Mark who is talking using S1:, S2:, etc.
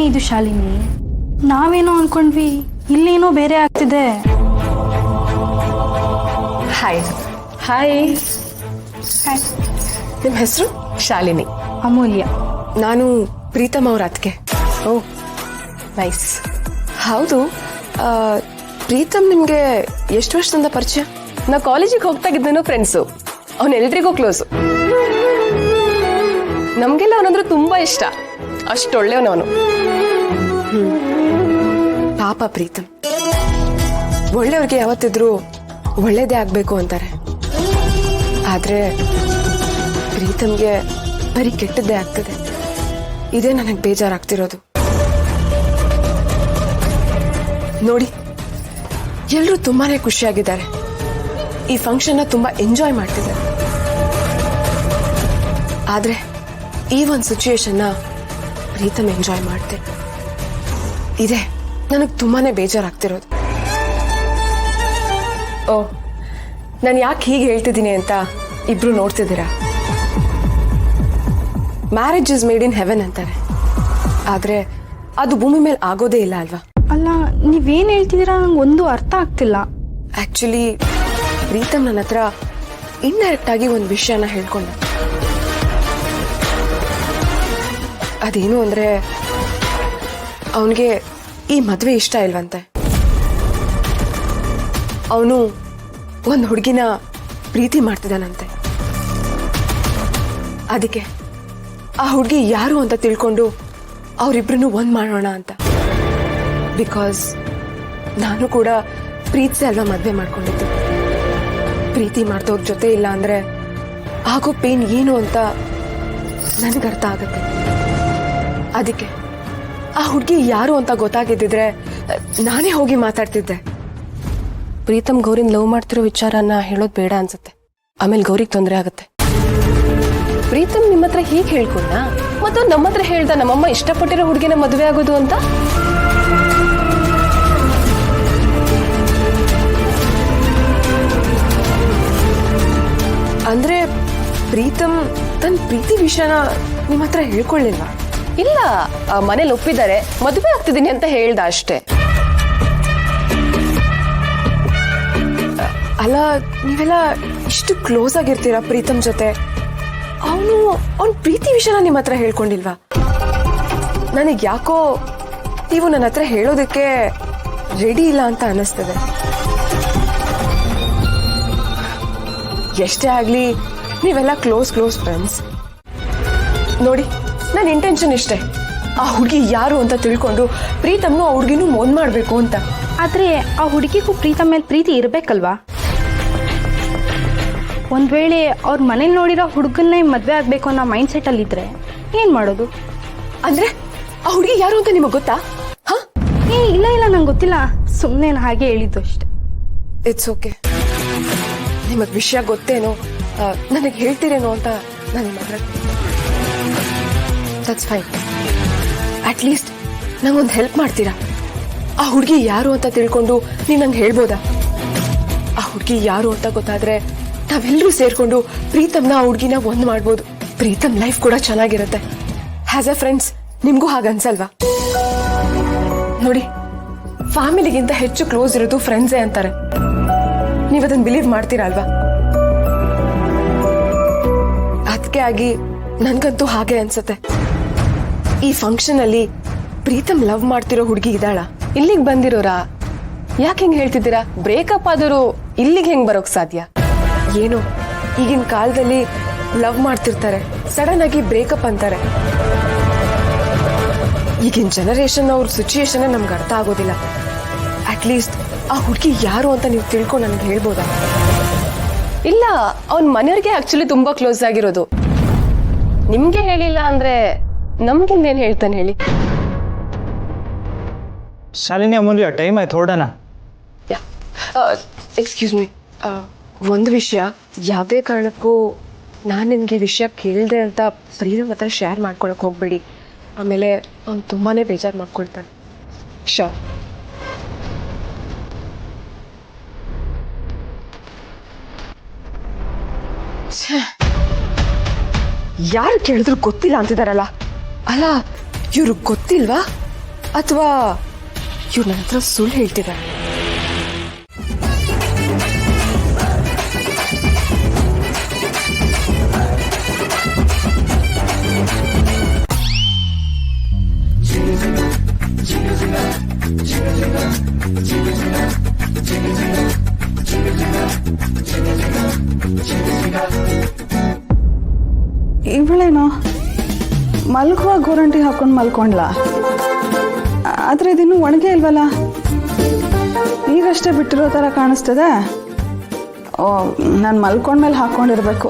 S1: ಇದು ಶಾಲಿನಿ? ನಾವೇನೋ ಅನ್ಕೊಂಡ್ವಿ, ಇಲ್ಲೇನೋ ಬೇರೆ ಆಗ್ತಿದೆ.
S2: ಹಾಯ್. ಹಾಯ್.
S1: ಹಾಯ್.
S2: ನಿಮ್ಮ ಹೆಸರು? ಶಾಲಿನಿ.
S1: ಅಮೂಲ್ಯ.
S2: ನಾನು ಪ್ರೀತಮ್ ಅವ್ರ ಅತ್ತಿಗೆ. ಓ ನೈಸ್. ಹೌದು, ಪ್ರೀತಮ್ ನಿಮ್ಗೆ ಎಷ್ಟು ವರ್ಷದಿಂದ ಪರಿಚಯ? ನಾವು ಕಾಲೇಜಿಗೆ ಹೋಗ್ತಾ ಇದ್ದೇನೋ ಫ್ರೆಂಡ್ಸು. ಅವನೆಲ್ರಿಗೂ ಕ್ಲೋಸು. ನಮ್ಗೆಲ್ಲ ಅವನಂದ್ರೆ ತುಂಬಾ ಇಷ್ಟ. ಅಷ್ಟೊಳ್ಳೆಯವನವನು. ಪಾಪ ಪ್ರೀತಮ್. ಒಳ್ಳೆಯವ್ರಿಗೆ ಯಾವತ್ತಿದ್ರು ಒಳ್ಳೇದೇ ಆಗ್ಬೇಕು ಅಂತಾರೆ. ಆದ್ರೆ ಪ್ರೀತಮ್ಗೆ ಬರೀ ಕೆಟ್ಟದ್ದೇ ಆಗ್ತದೆ. ಇದೇ ನನಗೆ ಬೇಜಾರಾಗ್ತಿರೋದು. ನೋಡಿ, ಎಲ್ಲರೂ ತುಂಬಾನೇ ಖುಷಿಯಾಗಿದ್ದಾರೆ. ಈ ಫಂಕ್ಷನ್ ತುಂಬಾ ಎಂಜಾಯ್ ಮಾಡ್ತಿದ್ದಾರೆ. ಆದ್ರೆ ಈ ಒಂದು ಸಿಚುಯೇಷನ್ನ ಪ್ರೀತಮ್ ಎಂಜಾಯ್ ಮಾಡ್ತೆ. ಇದೆ ನನಗೆ ತುಂಬಾನೇ ಬೇಜಾರಾಗ್ತಿರೋದು. ಓ, ನಾನು ಯಾಕೆ ಹೀಗೆ ಹೇಳ್ತಿದ್ದೀನಿ ಅಂತ ಇಬ್ರು ನೋಡ್ತಿದ್ದೀರಾ? Marriage is made in heaven ಅಂತಾರೆ. ಆದ್ರೆ ಅದು ಭೂಮಿ ಮೇಲೆ ಆಗೋದೇ ಇಲ್ಲ ಅಲ್ವಾ?
S1: ಅಲ್ಲ, ನೀವೇನ್ ಹೇಳ್ತಿದ್ದೀರಾ ನಂಗೆ ಒಂದು ಅರ್ಥ ಆಗ್ತಿಲ್ಲ.
S2: ಆಕ್ಚುಲಿ ಪ್ರೀತಮ್ ನನ್ನ ಹತ್ರ ಇಂಡೈರೆಕ್ಟ್ ಆಗಿ ಒಂದು ವಿಷಯನ ಹೇಳ್ಕೊಂಡ. ಅದೇನು ಅಂದ್ರೆ, ಅವನಿಗೆ ಈ ಮದ್ವೆ ಇಷ್ಟ ಇಲ್ವಂತೆ. ಅವನು ಒಂದು ಹುಡುಗಿನ ಪ್ರೀತಿ ಮಾಡ್ತಿದ್ದಾನಂತೆ. ಅದಕ್ಕೆ ಆ ಹುಡುಗಿ ಯಾರು ಅಂತ ತಿಳ್ಕೊಂಡು ಅವರಿಬ್ರನ್ನು ಒಂದ್ ಮಾಡೋಣ ಅಂತ. ಬಿಕಾಸ್ ನಾನು ಕೂಡ ಪ್ರೀತಿಸಿ ಅಲ್ವಾ ಮದ್ವೆ ಮಾಡ್ಕೊಂಡಿದ್ದು. ಪ್ರೀತಿ ಮಾಡ್ದವ್ರ ಜೊತೆ ಇಲ್ಲ ಅಂದ್ರೆ ಆಗೋ ಪೇನ್ ಏನು ಅಂತ ನನಗೆ ಅರ್ಥ ಆಗುತ್ತೆ. ಅದಕ್ಕೆ ಆ ಹುಡುಗಿ ಯಾರು ಅಂತ ಗೊತ್ತಾಗಿದ್ದಿದ್ರೆ ನಾನೇ ಹೋಗಿ ಮಾತಾಡ್ತಿದ್ದೆ. ಪ್ರೀತಮ್ ಗೌರಿನ್ ಲವ್ ಮಾಡ್ತಿರೋ ವಿಚಾರನ ಹೇಳೋದು ಬೇಡ ಅನ್ಸುತ್ತೆ. ಆಮೇಲೆ ಗೌರಿಗೆ ತೊಂದರೆ ಆಗುತ್ತೆ. ಪ್ರೀತಮ್ ನಿಮ್ಮ ಹತ್ರ ಹೀಗೆ ಹೇಳ್ಕೊಂಡ, ಮತ್ತು ನಮ್ಮ ಹತ್ರ ಹೇಳ್ದ ನಮ್ಮಮ್ಮ ಇಷ್ಟಪಟ್ಟಿರೋ ಹುಡುಗಿನ ಮದುವೆ ಆಗೋದು ಅಂತ. ಅಂದ್ರೆ ಪ್ರೀತಮ್ ತನ್ನ ಪ್ರೀತಿ ವಿಷಯನ ನಿಮ್ಮ ಹತ್ರ ಹೇಳ್ಕೊಳ್ಳಿಲ್ವಾ? ಇಲ್ಲ, ಮನೇಲಿ ಒಪ್ಪಿದ್ದಾರೆ, ಮದುವೆ ಆಗ್ತಿದ್ದೀನಿ ಅಂತ ಹೇಳ್ದ ಅಷ್ಟೇ. ಅಲ್ಲ, ನೀವೆಲ್ಲ ಇಷ್ಟು ಕ್ಲೋಸ್ ಆಗಿರ್ತೀರಾ ಪ್ರೀತಮ್ ಜೊತೆ. ಅವನ್ ಪ್ರೀತಿ ವಿಷಯನ ನಿಮ್ಮ ಹತ್ರ ಹೇಳ್ಕೊಂಡಿಲ್ವಾ? ನನಗೆ ಯಾಕೋ ನೀವು ನನ್ನ ಹತ್ರ ಹೇಳೋದಕ್ಕೆ ರೆಡಿ ಇಲ್ಲ ಅಂತ ಅನ್ನಿಸ್ತದೆ. ಎಷ್ಟೇ ಆಗ್ಲಿ ನೀವೆಲ್ಲ ಕ್ಲೋಸ್ ಫ್ರೆಂಡ್ಸ್. ನೋಡಿ, ನನ್ನ ಇಂಟೆನ್ಷನ್ ಇಷ್ಟೇ, ಆ ಹುಡುಗಿ ಯಾರು ಅಂತ ತಿಳ್ಕೊಂಡು ಪ್ರೀತಮ್ನು ಆ ಹುಡುಗಿನೂ ಒಂದ್ ಮಾಡ್ಬೇಕು ಅಂತ.
S1: ಆದ್ರೆ ಆ ಹುಡುಗಿಗೂ ಪ್ರೀತಮ್ ಮೇಲೆ ಪ್ರೀತಿ ಇರ್ಬೇಕಲ್ವಾ? ಒಂದ್ ವೇಳೆ ಅವ್ರ ಮನೇಲಿ ನೋಡಿರೋ ಹುಡುಗನ್ನೇ ಮದ್ವೆ ಆಗ್ಬೇಕು ಅನ್ನೋ ಮೈಂಡ್ ಸೆಟ್ ಅಲ್ಲಿ ಇದ್ರೆ ಏನ್ ಮಾಡೋದು?
S2: ಅಂದ್ರೆ ಆ ಹುಡುಗಿ ಯಾರು ಅಂತ ನಿಮಗ್ ಗೊತ್ತಾ?
S1: ಇಲ್ಲ ನಂಗೆ ಗೊತ್ತಿಲ್ಲ, ಸುಮ್ಮನೆ ಹಾಗೆ ಹೇಳಿದ್ದು ಅಷ್ಟೆ.
S2: It's okay. ನಿಮಗ್ ವಿಷಯ ಗೊತ್ತೇನೋ, ನನಗೆ ಹೇಳ್ತೀರೇನೋ ಅಂತ ನಾನು ದಟ್ಸ್ ಫೈನ್. ಅಟ್ ಲೀಸ್ಟ್ ನಂಗೊಂದು ಹೆಲ್ಪ್ ಮಾಡ್ತೀರಾ? ಆ ಹುಡುಗಿ ಯಾರು ಅಂತ ತಿಳ್ಕೊಂಡು ನೀವು ನಂಗೆ ಹೇಳ್ಬೋದಾ? ಆ ಹುಡುಗಿ ಯಾರು ಅಂತ ಗೊತ್ತಾದ್ರೆ ನಾವೆಲ್ಲರೂ ಸೇರ್ಕೊಂಡು ಪ್ರೀತಮ್ನ ಆ ಹುಡುಗಿನ ಒಂದ್ ಮಾಡ್ಬೋದು. ಪ್ರೀತಮ್ ಲೈಫ್ ಕೂಡ ಚೆನ್ನಾಗಿರುತ್ತೆ. ಆಸ್ ಎ ಫ್ರೆಂಡ್ಸ್ ನಿಮ್ಗೂ ಹಾಗನ್ಸಲ್ವಾ? ನೋಡಿ, ಫ್ಯಾಮಿಲಿಗಿಂತ ಹೆಚ್ಚು ಕ್ಲೋಸ್ ಇರೋದು ಫ್ರೆಂಡ್ಸೇ ಅಂತಾರೆ. ನೀವದನ್ನ ಬಿಲೀವ್ ಮಾಡ್ತೀರಾ ಅಲ್ವಾ? ಅದಕ್ಕೆ ಆಗಿ ನನ್ಗಂತೂ ಹಾಗೆ ಅನ್ಸುತ್ತೆ. ಈ ಫಂಕ್ಷನ್ ಅಲ್ಲಿ ಪ್ರೀತಮ್ ಲವ್ ಮಾಡ್ತಿರೋ ಹುಡುಗಿ ಇದ್ದಾಳ? ಇಲ್ಲಿಗೆ ಬಂದಿರೋರಾ? ಯಾಕೆ ಹಿಂಗ್ ಹೇಳ್ತಿದ್ದೀರಾ? ಬ್ರೇಕಪ್ ಆದವರು ಇಲ್ಲಿಗೆ ಹೆಂಗ್ ಬರೋಕ್ ಸಾಧ್ಯ? ಏನೋ ಈಗಿನ ಕಾಲದಲ್ಲಿ ಲವ್ ಮಾಡ್ತಿರ್ತಾರೆ, ಸಡನ್ ಆಗಿ ಬ್ರೇಕಪ್ ಅಂತಾರೆ. ಈಗಿನ ಜನರೇಷನ್ ಅವ್ರ ಸಿಚುಯೇಷನ್ ನಮ್ಗೆ ಅರ್ಥ ಆಗೋದಿಲ್ಲ. ಅಟ್ ಲೀಸ್ಟ್ ಆ ಹುಡುಗಿ ಯಾರು ಅಂತ ನೀವು ತಿಳ್ಕೊಂಡು ನನಗೆ ಹೇಳ್ಬೋದಾ? ಇಲ್ಲ, ಅವನ್ ಮನೆಯವ್ರಿಗೆ ಆಕ್ಚುಲಿ ತುಂಬಾ ಕ್ಲೋಸ್ ಆಗಿರೋದು. ನಿಮ್ಗೆ ಹೇಳಿಲ್ಲ ಅಂದ್ರೆ ನಮ್ಗಿಂದೇನ್ ಹೇಳ್ತಾನೆ ಹೇಳಿ?
S3: ಶಾಲಿನಿ, ಅಮೂಲ್ಯ, ಟೈಮ್ ಆಯ್ತು, ಹೊರಡೋಣ.
S2: ಎಕ್ಸ್ಕ್ಯೂಸ್ ಮೀ, ಒಂದು ವಿಷಯ, ಯಾವುದೇ ಕಾರಣಕ್ಕೂ ನಾನು ನಿಮಗೆ ವಿಷಯ ಕೇಳಿದೆ ಅಂತ ಪ್ರೀತಮ್ ಹತ್ರ ಶೇರ್ ಮಾಡ್ಕೊಳಕ್ಕೆ ಹೋಗ್ಬೇಡಿ. ಆಮೇಲೆ ಅವ್ನು ತುಂಬಾ ಬೇಜಾರು ಮಾಡ್ಕೊಳ್ತಾನೆ. ಶೋರ್. ಯಾರು ಕೇಳಿದ್ರು ಗೊತ್ತಿಲ್ಲ ಅಂತಿದಾರಲ್ಲ. ಅಲ್ಲ, ಇವ್ರಿಗೆ ಗೊತ್ತಿಲ್ವಾ ಅಥವಾ ಇವ್ರು ನನ್ನ ಹತ್ರ ಸುಳ್ಳು ಹೇಳ್ತಿದ್ದಾರೆ?
S4: ಇವಳೇನೋ ಮಲ್ಗುವಾಗ ಗೋರಂಟಿ ಹಾಕೊಂಡು ಮಲ್ಕೊಂಡ್ಲ, ಆದ್ರೆ ಇದಿನ್ನೂ ಒಣಗೆ ಇಲ್ವಲ್ಲ, ಈಗಷ್ಟೇ ಬಿಟ್ಟಿರೋ ಥರ ಕಾಣಿಸ್ತದೆ. ಓ, ನಾನು ಮಲ್ಕೊಂಡ್ಮೇಲೆ ಹಾಕ್ಕೊಂಡಿರ್ಬೇಕು.